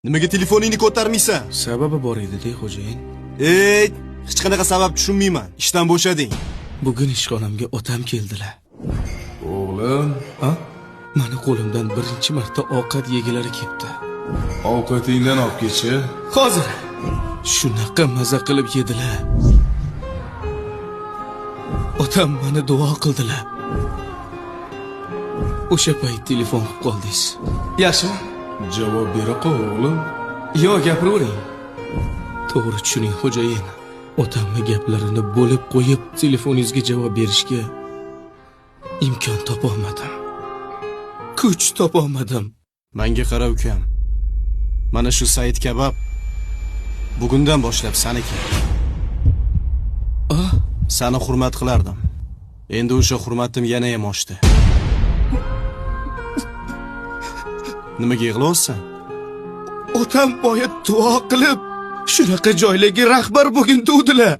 Nimaga telefoningni ko'tarmaysan? Sababi bor edi-da, xo'jayin. Hech qanaqa sabab tushunmayman. Ishdan bo'shading. Bugun ishxonamga otam keldilar. O'g'lim, Mani qo'limdan birinchi marta ovqat yegilari kelibdi. ovqatingdan olib kechi. Hozir shunaqa maza qilib yedilar. Otam meni duo qildilar. O'sha payt telefon qilib qoldingiz. Yaxshimi? Javob bera qol, o'g'lim. Yo, gapiravering. To'g'ri tushuning, xo'jayin. Otamning gaplarini bo'lib qo'yib, telefoningizga javob berishga imkon topolmadim. Kuch topolmadim. Menga qara ukam. Mana shu Said Kabab bugundan boshlab saniki. Seni hurmat qilardim. Endi o'sha hurmatim yana ham oshdi. Nimaga yig'layapsan? Otam boya duo qilib, shunaqa joylarga rahbar bo'lgin duvdilar.